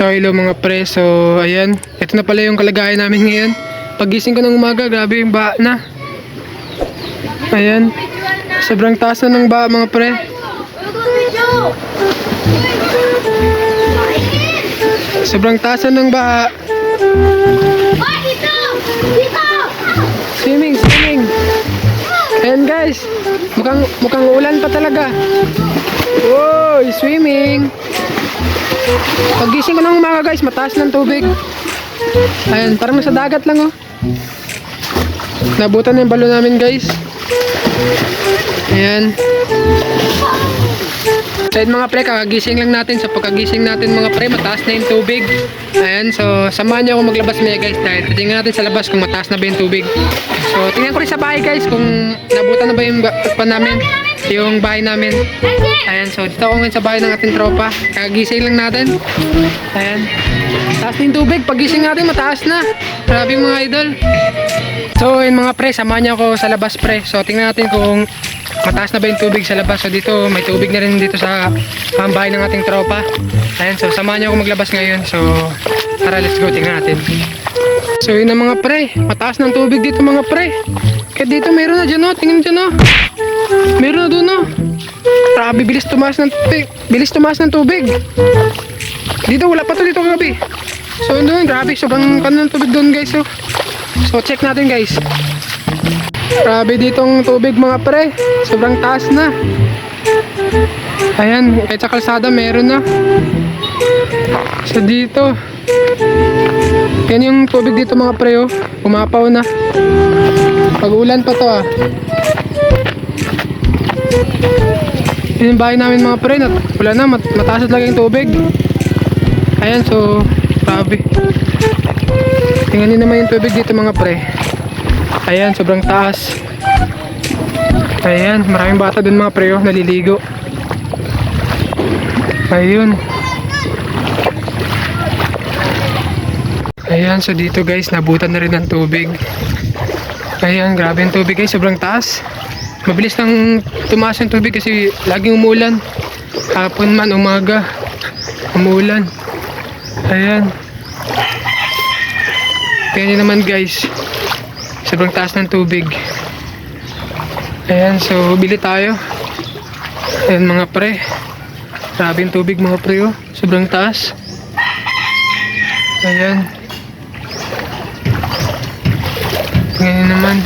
So hello mga pre, so ayan, ito na pala yung kalagayan namin ngayon. Pagising ko ng umaga, grabe yung baha na. Ayan, sobrang taas na ng baha mga pre. Sobrang taas na ng baha. Swimming. Ayan guys, mukhang ulan pa talaga. Woy, swimming. Pagising ko ng umaga guys, mataas ng tubig. Ayan, parang nasa dagat lang oh. Nabutan na yung balon namin guys. Ayan. So yun mga pre, kakagising lang natin. Sa pagkagising natin mga pre, mataas na yung tubig. Ayan, so samahan nyo ako maglabas maya guys. Dahil tingnan natin sa labas kung mataas na ba yung tubig. So tingnan ko rin sa bahay guys kung nabutan na ba yung namin, yung bahay namin. Ayan, so dito ako ngayon sa bahay ng ating tropa. Kakagising lang natin. Ayan, taas na yung tubig. Pagising natin mataas na. Grabe mga idol. So yun mga pre, samahan nyo ako sa labas pre. So tingnan natin kung mataas na ba yung tubig sa labas. So dito may tubig na rin dito sa bahay ng ating tropa. Ayan, so samahan nyo ako maglabas ngayon. So tara, let's go, tingnan natin. So yun na mga pre, mataas ng tubig dito mga pre. Kaya dito meron na dyan oh, tingnan dyan oh. Meron na doon oh. Grabe, bilis tumaas ng tubig. Dito wala pa to dito kagabi. So doon, grabe, sobrang kanan ng tubig doon guys oh. So check natin guys. Grabe ditong tubig mga pre, sobrang taas na. Ayan, kahit sa kalsada meron na. So dito, yan yung tubig dito mga pre oh, umapaw na. Pag-ulan pa to ah. Yun yung bahay namin mga pre, wala na, mataas talaga yung tubig. Ayan, so grabe. Tingnan nyo naman yung tubig dito mga pre. Ayan, sobrang taas. Ayan, maraming bata dun mga pre oh, naliligo. Ayun. Ayan, so dito guys, nabutan na rin ng tubig. Ayan, grabe yung tubig guys, sobrang taas. Mabilis nang tumaas yung tubig kasi laging umulan. Hapon man, umaga, umulan. Ayan. Tingnan nyo naman guys, sobrang taas ng tubig. Ayan, so bili tayo. Ayan mga pre, grabe yung tubig mga pre oh, sobrang taas. Ayan. Tingnan nyo naman.